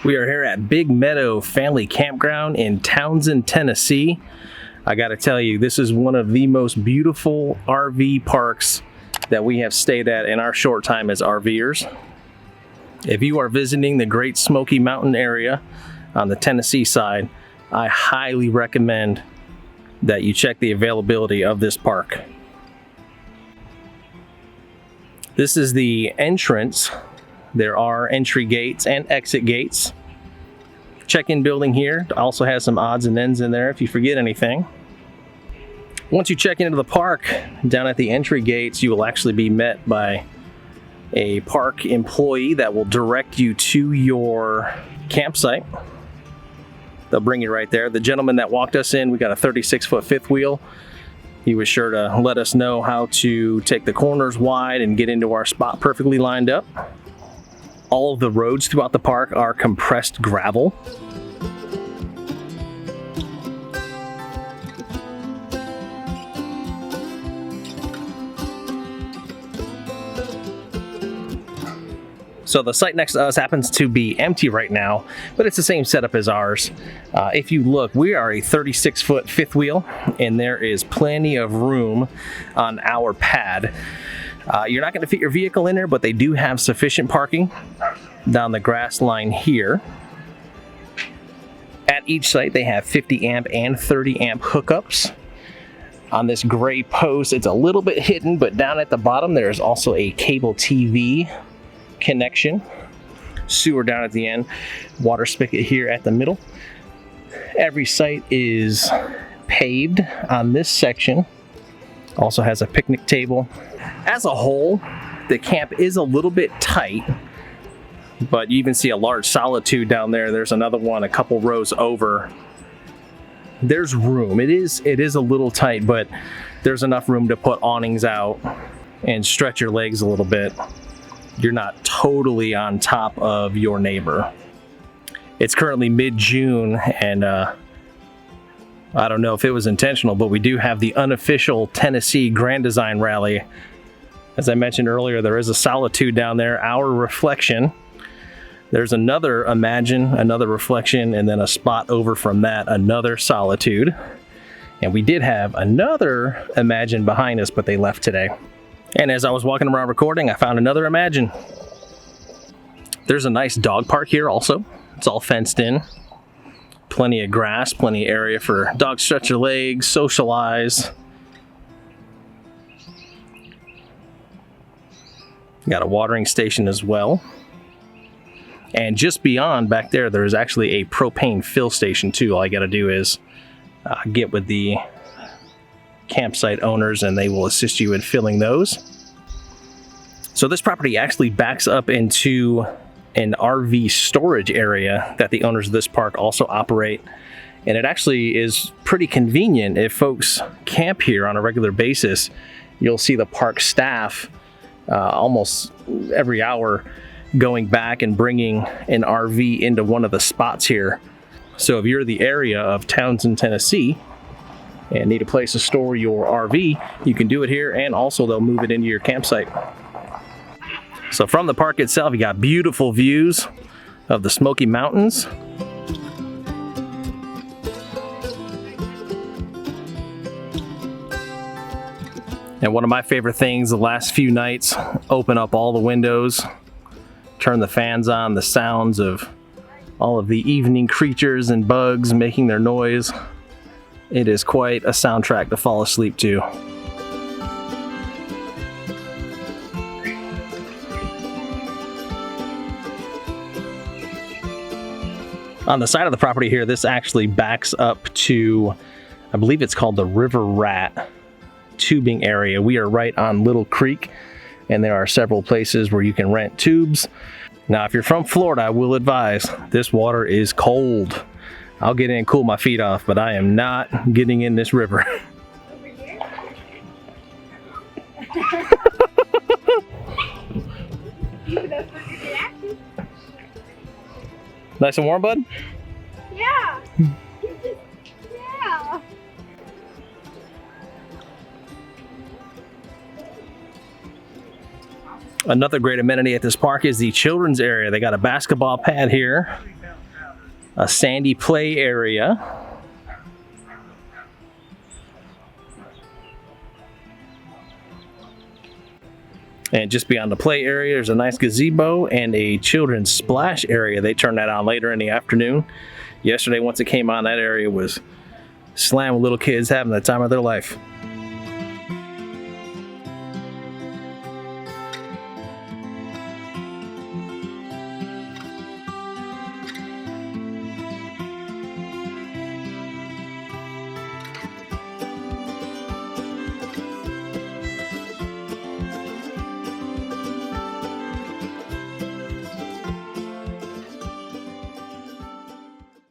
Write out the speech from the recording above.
We are here at Big Meadow Family Campground in Townsend, Tennessee. I gotta tell you, this is one of the most beautiful RV parks that we have stayed at in our short time as RVers. If you are visiting the Great Smoky Mountain area on the Tennessee side, I highly recommend that you check the availability of this park. This is the entrance. There are entry gates and exit gates. Check-in building here also has some odds and ends in there if you forget anything. Once you check into the park, down at the entry gates, you will actually be met by a park employee that will direct you to your campsite. They'll bring you right there. The gentleman that walked us in, we got a 36-foot fifth wheel. He was sure to let us know how to take the corners wide and get into our spot perfectly lined up. All of the roads throughout the park are compressed gravel. So the site next to us happens to be empty right now, but it's the same setup as ours. If you look, we are a 36-foot fifth wheel, and there is plenty of room on our pad. You're not going to fit your vehicle in there, but they do have sufficient parking down the grass line here. At each site, they have 50 amp and 30 amp hookups. On this gray post, it's a little bit hidden, but down at the bottom, there's also a cable TV connection. Sewer down at the end, water spigot here at the middle. Every site is paved on this section. Also has a picnic table. As a whole, the camp is a little bit tight, but you even see a large solitude down there. There's another one a couple rows over. There's room. It is a little tight, but there's enough room to put awnings out and stretch your legs a little bit. You're not totally on top of your neighbor. It's currently mid-June, and I don't know if it was intentional, but we do have the unofficial Tennessee Grand Design Rally. As I mentioned earlier, there is a solitude down there, our reflection. There's another Imagine, another reflection, and then a spot over from that, another solitude. And we did have another Imagine behind us, but they left today. And as I was walking around recording, I found another Imagine. There's a nice dog park here also. It's all fenced in. Plenty of grass, plenty of area for dogs to stretch their legs, socialize. Got a watering station as well. And just beyond back there, there's actually a propane fill station too. All you got to do is get with the campsite owners and they will assist you in filling those. So this property actually backs up into an RV storage area that the owners of this park also operate. And it actually is pretty convenient if folks camp here on a regular basis. You'll see the park staff almost every hour going back and bringing an RV into one of the spots here. So if you're the area of Townsend, Tennessee, and need a place to store your RV, you can do it here, and also they'll move it into your campsite. So from the park itself, you got beautiful views of the Smoky Mountains. And one of my favorite things the last few nights, open up all the windows, turn the fans on, the sounds of all of the evening creatures and bugs making their noise. It is quite a soundtrack to fall asleep to. On the side of the property here, this actually backs up to, I believe it's called the River Rat tubing area. We are right on Little Creek, and there are several places where you can rent tubes. Now, if you're from Florida, I will advise, this water is cold. I'll get in and cool my feet off, but I am not getting in this river. Nice and warm, bud? Yeah. Yeah. Another great amenity at this park is the children's area. They got a basketball pad here, A sandy play area. And just beyond the play area, there's a nice gazebo and a children's splash area. They turned that on later in the afternoon. Yesterday, once it came on, that area was slammed with little kids having the time of their life.